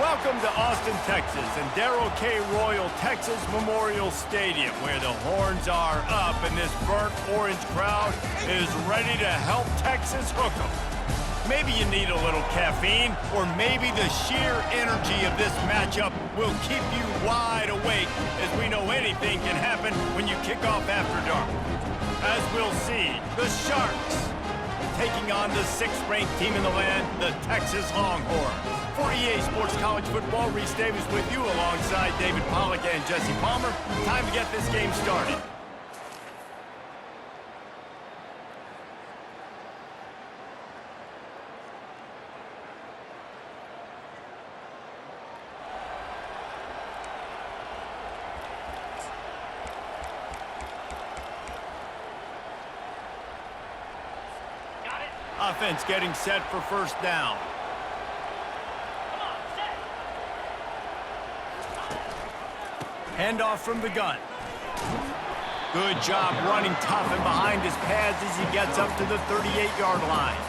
Welcome to Austin, Texas, and Darrell K. Royal Texas Memorial Stadium, where the horns are up and this burnt orange crowd is ready to help Texas hook 'em. Maybe you need a little caffeine, or maybe the sheer energy of this matchup will keep you wide awake, as we know anything can happen when you kick off after dark. As we'll see, the Sharks taking on the 6th-ranked team in the land, the Texas Longhorns. For EA Sports College Football, Reese Davis with you alongside David Pollack and Jesse Palmer. Time to get this game started. Offense getting set for first down. Handoff from the gun. Good job running tough and behind his pads as he gets up to the 38-yard line.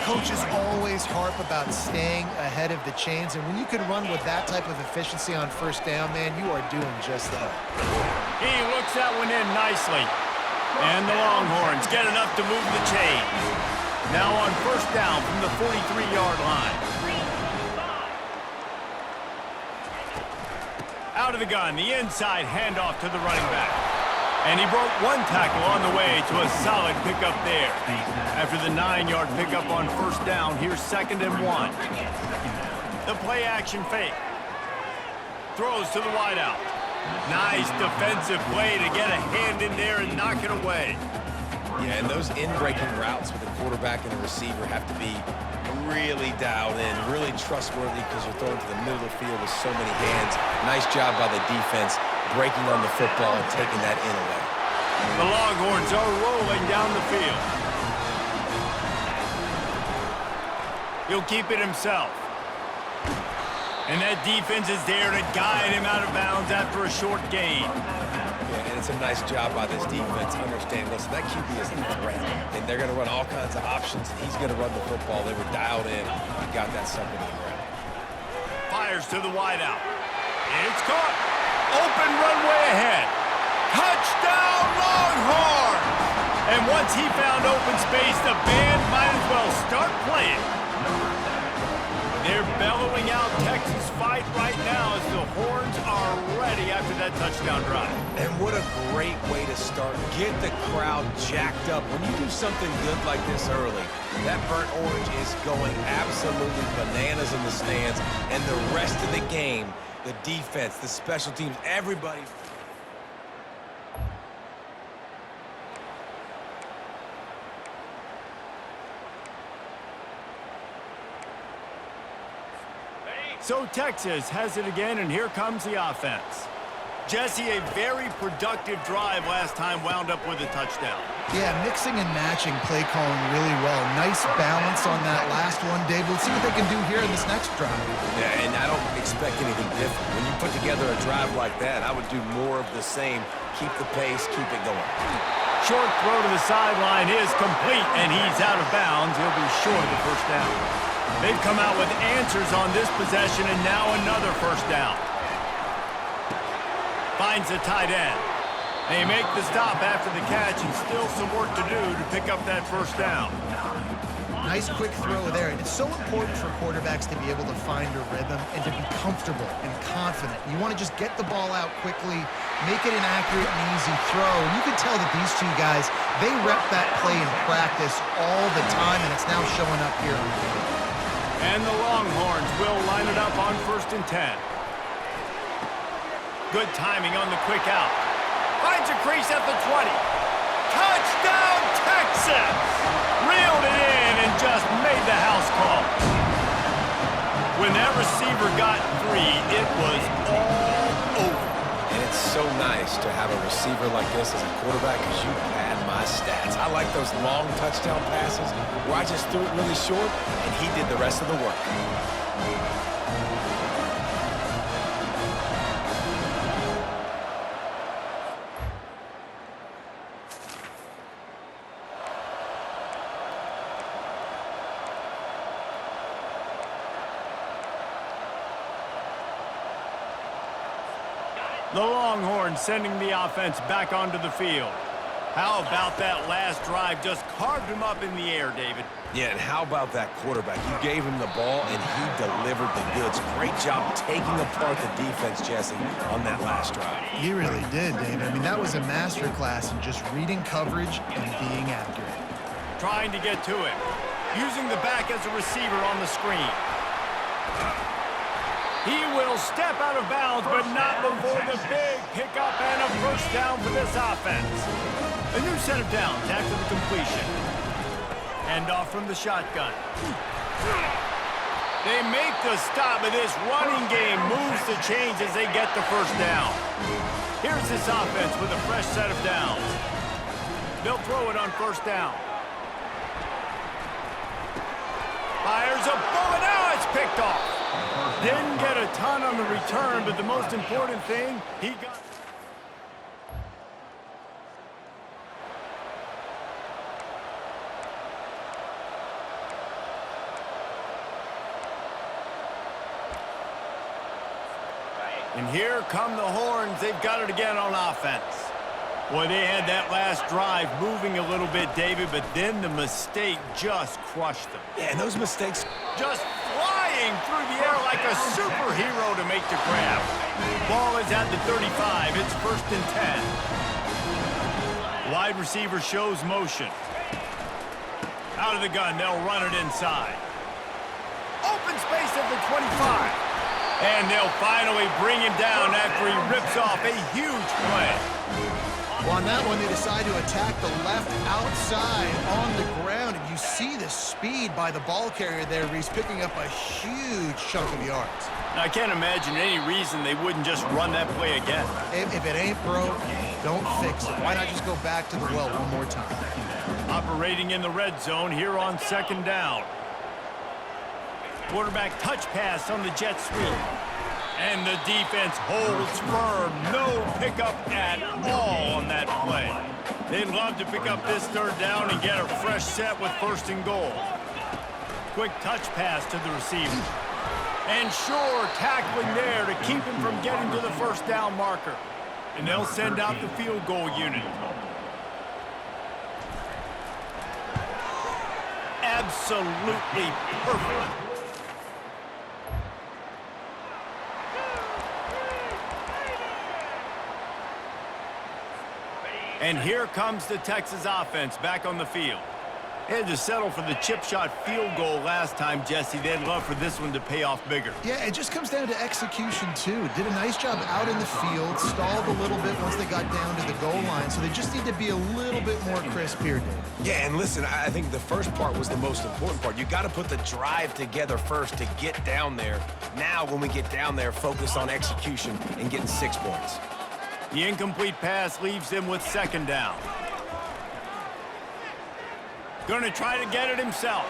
Coaches always harp about staying ahead of the chains, and when you can run with that type of efficiency on first down, man, you are doing just that. He looks that one in nicely. And the Longhorns get enough to move the chains. Now on first down from the 43-yard line. Out of the gun, the inside handoff to the running back. And he broke one tackle on the way to a solid pickup there. After the 9-yard pickup on first down, here's 2nd and 1. The play-action fake. Throws to the wideout. Nice defensive play to get a hand in there and knock it away. Yeah, and those in-breaking routes with the quarterback and the receiver have to be really dialed in, really trustworthy, because you're throwing to the middle of the field with so many hands. Nice job by the defense breaking on the football and taking that in away. The Longhorns are rolling down the field. He'll keep it himself. And that defense is there to guide him out of bounds after a short gain. Yeah, and it's a nice job by this defense. Understand, listen, that QB is a threat. And they're going to run all kinds of options. He's going to run the football. They were dialed in. He got that sucker to the ground. Fires to the wideout. It's caught. Open runway ahead. Touchdown Longhorns! And once he found open space, the band might as well start playing. They're bellowing out Texas fight right now as the Horns are ready after that touchdown drive. And what a great way to start. Get the crowd jacked up. When you do something good like this early, that burnt orange is going absolutely bananas in the stands. And the rest of the game, the defense, the special teams, everybody. So Texas has it again, and here comes the offense. Jesse, a very productive drive last time wound up with a touchdown. Yeah, mixing and matching play calling really well. Nice balance on that last one, Dave. Let's see what they can do here in this next drive. Yeah, and I don't expect anything different. When you put together a drive like that, I would do more of the same. Keep the pace, keep it going. Short throw to the sideline is complete, and he's out of bounds. He'll be short of the first down. They've come out with answers on this possession, and now another first down. Finds the tight end. They make the stop after the catch, and still some work to do to pick up that first down. Nice quick throw there, and it's so important for quarterbacks to be able to find a rhythm and to be comfortable and confident. You want to just get the ball out quickly, make it an accurate and easy throw. And you can tell that these two guys, they rep that play in practice all the time, and it's now showing up here on the field. And the Longhorns will line it up on 1st and 10. Good timing on the quick out. Finds a crease at the 20. Touchdown, Texas! Reeled it in and just made the house call. When that receiver got 3, it was all over. And it's so nice to have a receiver like this as a quarterback, because you pad my stats. I like those long touchdown passes where I just threw it really short and he did the rest of the work. The Longhorns sending the offense back onto the field. How about that last drive? Just carved him up in the air, David. Yeah, and how about that quarterback? You gave him the ball, and he delivered the goods. Great job taking apart the defense, Jesse, on that last drive. He really did, David. I mean, that was a masterclass in just reading coverage and being accurate. Trying to get to it. Using the back as a receiver on the screen. He will step out of bounds, but not before the big pickup and a first down for this offense. A new set of downs after the completion. Hand off from the shotgun. They make the stop, but this running game moves the chains as they get the first down. Here's this offense with a fresh set of downs. They'll throw it on first down. Fires a bullet. Now it's picked off. Didn't get a ton on the return, but the most important thing, he got... And here come the Horns. They've got it again on offense. Boy, they had that last drive moving a little bit, David, but then the mistake just crushed them. Yeah, and those mistakes... Just flying through the air like a superhero to make the grab. Ball is at the 35. It's 1st and 10. Wide receiver shows motion. Out of the gun, they'll run it inside. Open space at the 25. And they'll finally bring him down after he rips off a huge play. Well, on that one, they decide to attack the left outside on the ground. And you see the speed by the ball carrier there, Reese, picking up a huge chunk of yards. Now, I can't imagine any reason they wouldn't just run that play again. If it ain't broke, don't fix it. Why not just go back to the well one more time? Operating in the red zone here on 2nd down. Quarterback touch pass on the jet sweep. And the defense holds firm. No pickup at all on that play. They'd love to pick up this 3rd down and get a fresh set with 1st and goal. Quick touch pass to the receiver. And sure, tackling there to keep him from getting to the 1st down marker. And they'll send out the field goal unit. Absolutely perfect. And here comes the Texas offense back on the field. They had to settle for the chip shot field goal last time, Jesse. They'd love for this one to pay off bigger. Yeah, it just comes down to execution, too. Did a nice job out in the field, stalled a little bit once they got down to the goal line, so they just need to be a little bit more crisp here, Dave. Yeah, and listen, I think the first part was the most important part. You got to put the drive together first to get down there. Now, when we get down there, focus on execution and getting 6 points. The incomplete pass leaves them with 2nd down. Going to try to get it himself.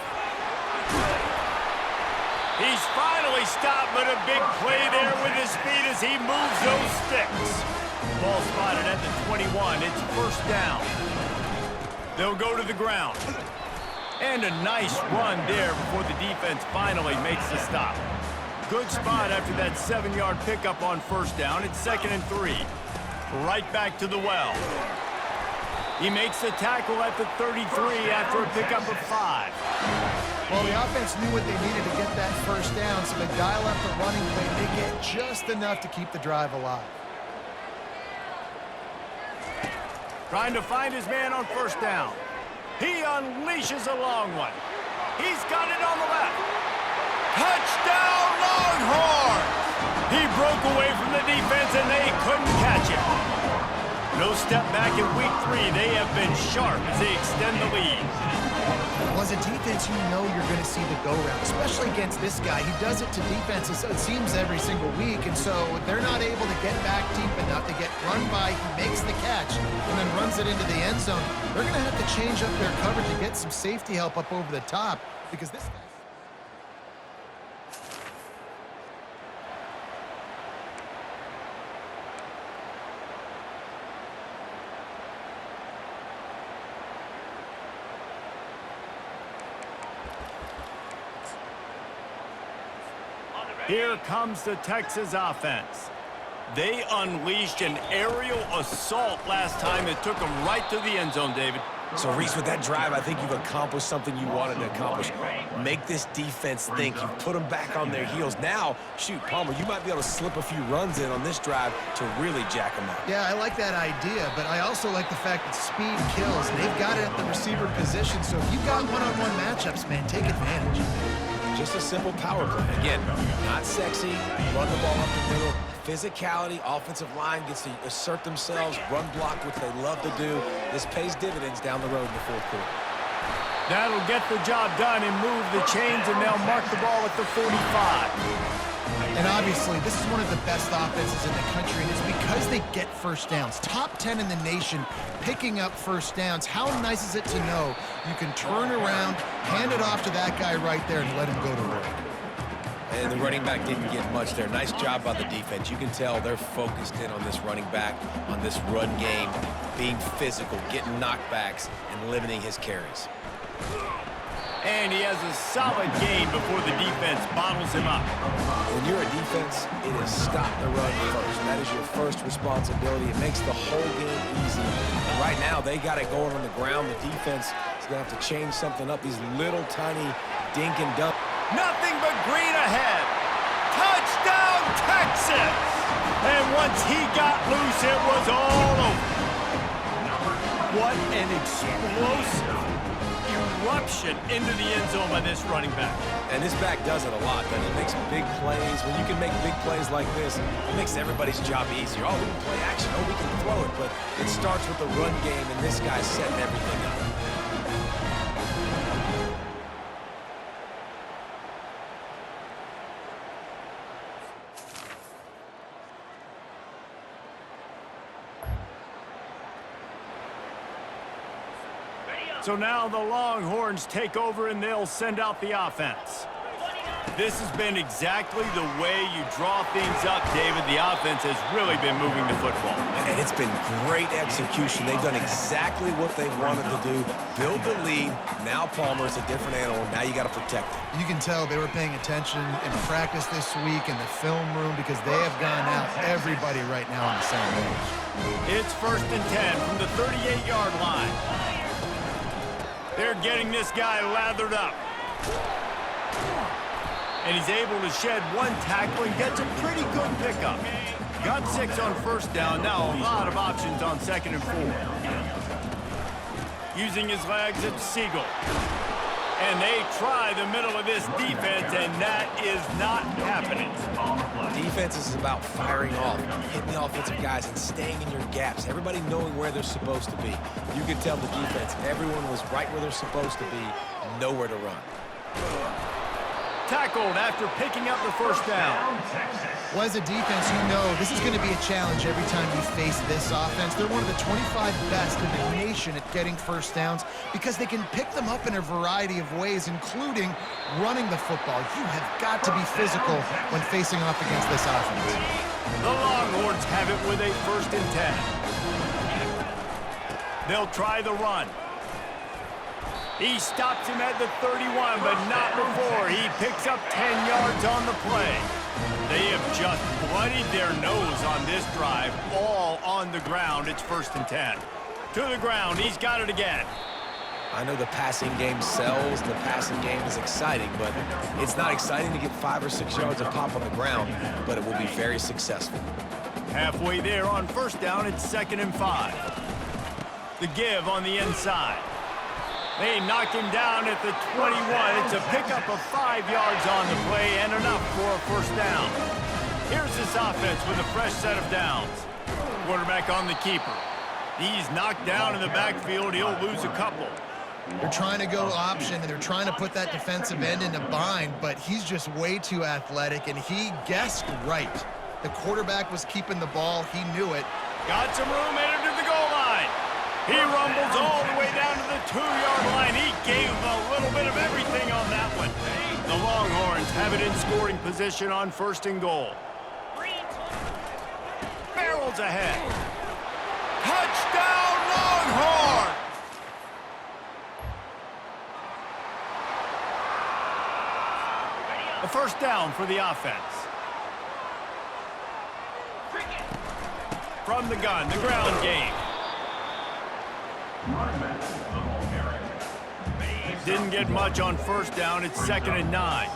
He's finally stopped, but a big play there with his feet as he moves those sticks. Ball spotted at the 21. It's 1st down. They'll go to the ground. And a nice run there before the defense finally makes the stop. Good spot after that 7-yard pickup on 1st down. It's 2nd and 3. Right back to the well. He makes the tackle at the 33 after a pickup of 5. Well, the offense knew what they needed to get that 1st down, so they dial up the running play. They get just enough to keep the drive alive. Trying to find his man on 1st down. He unleashes a long one. He's got it on the left. Touchdown, Longhorns! He broke away from the defense, and they couldn't catch him. No step back in week 3. They have been sharp as they extend the lead. Well, as a defense, you know you're going to see the go-round, especially against this guy. He does it to defenses, it seems, every single week, and so they're not able to get back deep enough to get run by. He makes the catch and then runs it into the end zone. They're going to have to change up their coverage and get some safety help up over the top because this guy... Here comes the Texas offense. They unleashed an aerial assault last time. It took them right to the end zone, David. So, Reese, with that drive, I think you've accomplished something you wanted to accomplish. Make this defense think. You've put them back on their heels. Now, shoot, Palmer, you might be able to slip a few runs in on this drive to really jack them up. Yeah, I like that idea, but I also like the fact that speed kills. And they've got it at the receiver position, so if you've got one-on-one matchups, man, take advantage. Just a simple power play. Again, not sexy, run the ball up the middle. Physicality, offensive line gets to assert themselves, run block, which they love to do. This pays dividends down the road in the fourth quarter. That'll get the job done and move the chains, and they'll mark the ball at the 45. And obviously, this is one of the best offenses in the country, and it's because they get first downs. Top 10 in the nation picking up first downs. How nice is it to know you can turn around, hand it off to that guy right there, and let him go to work? And the running back didn't get much there. Nice job by the defense. You can tell they're focused in on this running back, on this run game, being physical, getting knockbacks, and limiting his carries. And he has a solid gain before the defense bottles him up. When you're a defense, it is stop the run first. That is your first responsibility. It makes the whole game easy. And right now, they got it going on the ground. The defense is going to have to change something up. These little tiny dink and dunk. Nothing but green ahead. Touchdown, Texas! And once he got loose, it was all over. What an explosive eruption into the end zone by this running back. And this back does it a lot. Then he makes big plays. When you can make big plays like this, it makes everybody's job easier. Oh, we can play action. Oh, we can throw it. But it starts with the run game, and this guy's setting everything up. So now the Longhorns take over and they'll send out the offense. This has been exactly the way you draw things up, David. The offense has really been moving the football. And it's been great execution. They've done exactly what they wanted to do. Build the lead. Now Palmer's a different animal. Now you got to protect it. You can tell they were paying attention in practice this week in the film room because they have gone out everybody right now on the same page. It's 1st and 10 from the 38-yard line. They're getting this guy lathered up. And he's able to shed one tackle and gets a pretty good pickup. Got 6 on 1st down. Now a lot of options on 2nd and 4. Using his legs, it's Siegel. And they try the middle of this defense, and that is not happening. Defense is about firing off, hitting the offensive guys, and staying in your gaps. Everybody knowing where they're supposed to be. You can tell the defense, everyone was right where they're supposed to be, nowhere to run. Tackled after picking up the 1st down. Well, as a defense, you know this is going to be a challenge every time you face this offense. They're one of the 25 best in the nation at getting first downs because they can pick them up in a variety of ways, including running the football. You have got to be physical when facing off against this offense. The Longhorns have it with a 1st and 10. They'll try the run. He stops him at the 31, but not before. He picks up 10 yards on the play. They have just bloodied their nose on this drive, all on the ground. It's 1st and 10. To the ground, he's got it again. I know the passing game sells, the passing game is exciting, but it's not exciting to get 5 or 6 yards of pop on the ground, but it will be very successful. Halfway there on 1st down, it's 2nd and 5. The give on the inside. They knock him down at the 21. It's a pickup of 5 yards on the play and enough for a 1st down. Here's this offense with a fresh set of downs. Quarterback on the keeper. He's knocked down in the backfield. He'll lose a couple. They're trying to go option, and they're trying to put that defensive end in a bind, but he's just way too athletic, and he guessed right. The quarterback was keeping the ball. He knew it. Got some room, headed to the goal line. He rumbles all the way down to the 2-yard line. He gave a little bit of everything on that one. The Longhorns have it in scoring position on 1st and goal. Barrels ahead. Touchdown, Longhorn! A 1st down for the offense. from the gun, the ground game. Didn't get much on first down. It's 2nd and 9.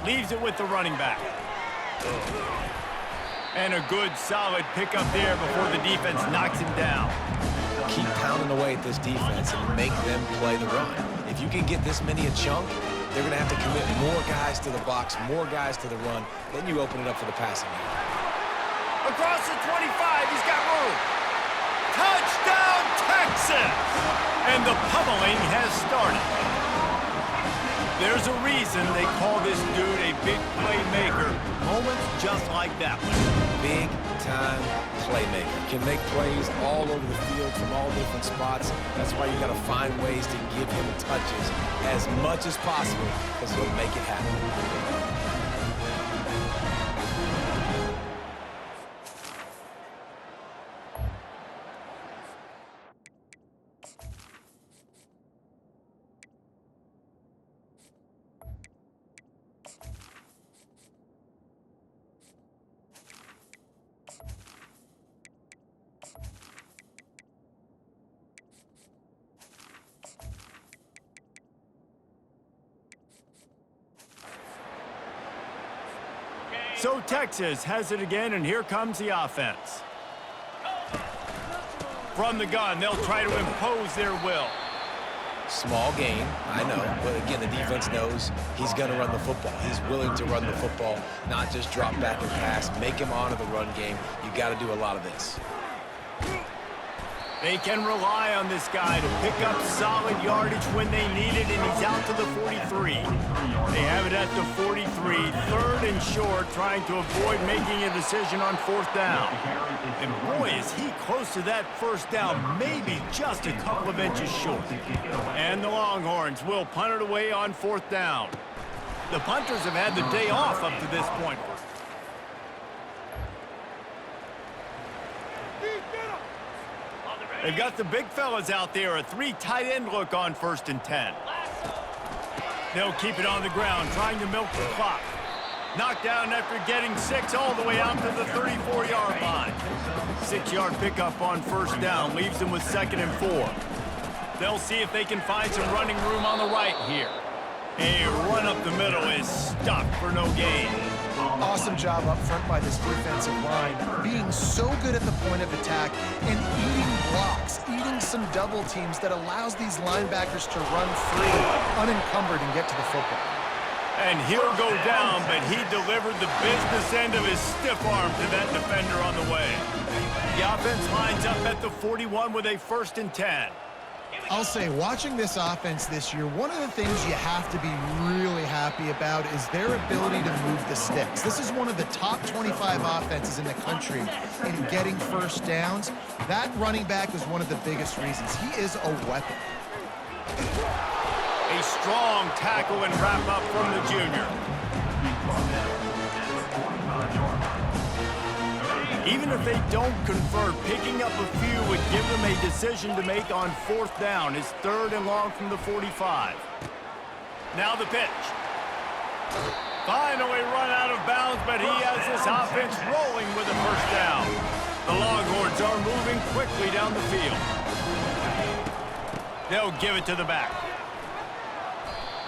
Leaves it with the running back. And a good, solid pickup there before the defense knocks him down. Keep pounding away at this defense and make them play the run. If you can get this many a chunk, they're going to have to commit more guys to the box, more guys to the run. Then you open it up for the passing game. Across the 25, he's got room. Touchdown, Texas! And the pummeling has started. There's a reason they call this dude a big playmaker. Moments just like that one. Big-time playmaker. Can make plays all over the field from all different spots. That's why you got to find ways to give him touches as much as possible because he'll make it happen. So Texas has it again, and here comes the offense. From the gun, they'll try to impose their will. Small gain, I know, but again, the defense knows he's going to run the football. He's willing to run the football, not just drop back and pass, make him honor the run game. You got to do a lot of this. They can rely on this guy to pick up solid yardage when they need it, and he's out to the 43. They have it at the 43, 3rd and short, trying to avoid making a decision on 4th down. And boy, is he close to that first down, maybe just a couple of inches short. And the Longhorns will punt it away on 4th down. The punters have had the day off up to this point. They've got the big fellas out there, a 3 tight end look on 1st and 10. They'll keep it on the ground, trying to milk the clock. Knocked down after getting 6 all the way out to the 34-yard line. 6-yard pickup on 1st down, leaves them with 2nd and 4. They'll see if they can find some running room on the right here. A run up the middle is stuffed for no gain. Awesome job up front by this defensive line, being so good at the point of attack and eating blocks, eating some double teams that allows these linebackers to run free, unencumbered, and get to the football. And he'll go down, but he delivered the business end of his stiff arm to that defender on the way. The offense lines up at the 41 with a 1st and 10. I'll say, watching this offense this year, one of the things you have to be really happy about is their ability to move the sticks. This is one of the top 25 offenses in the country in getting first downs. That running back was one of the biggest reasons. He is a weapon. A strong tackle and wrap up from the junior. Even if they don't convert, picking up a few would give them a decision to make on 4th down. It's 3rd and long from the 45. Now the pitch. Finally run out of bounds, but he has this offense rolling with a 1st down. The Longhorns are moving quickly down the field. They'll give it to the back.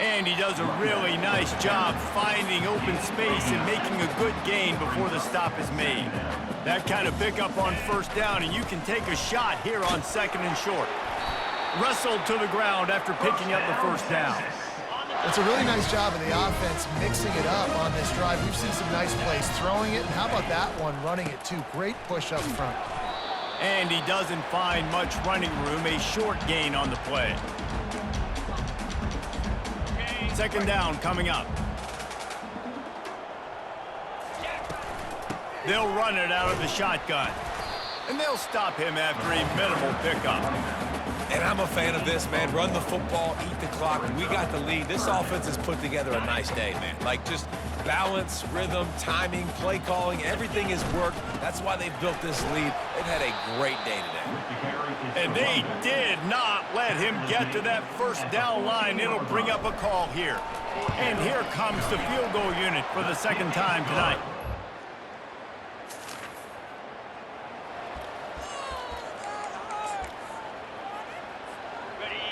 And he does a really nice job finding open space and making a good gain before the stop is made. That kind of pickup on 1st down, and you can take a shot here on 2nd and short. Wrestled to the ground after picking up the 1st down. It's a really nice job of the offense mixing it up on this drive. We've seen some nice plays throwing it, and how about that one running it too? Great push up front. And he doesn't find much running room, a short gain on the play. 2nd down coming up. They'll run it out of the shotgun. And they'll stop him after a minimal pickup. And I'm a fan of this, man. Run the football, eat the clock. We got the lead. This offense has put together a nice day, man. Like, just balance, rhythm, timing, play calling, everything has worked. That's why they've built this lead. They've had a great day today. And they did not let him get to that 1st down line. It'll bring up a call here. And here comes the field goal unit for the 2nd time tonight.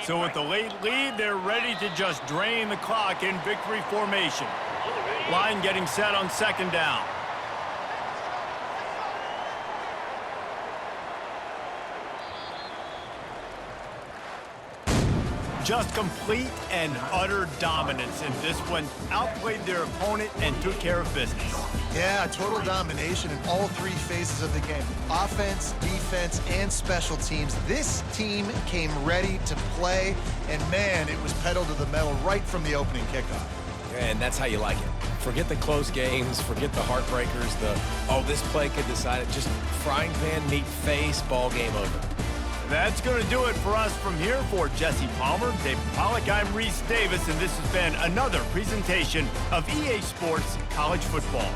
So with the late lead, they're ready to just drain the clock in victory formation. Line getting set on second down. Just complete and utter dominance in this one. Outplayed their opponent and took care of business. Yeah, total domination in all three phases of the game. Offense, defense, and special teams. This team came ready to play, and man, it was pedal to the metal right from the opening kickoff. And that's how you like it. Forget the close games, forget the heartbreakers, this play could decide it. Just frying pan, meet face, ball game over. That's going to do it for us from here. For Jesse Palmer, David Pollack, I'm Reese Davis, and this has been another presentation of EA Sports College Football.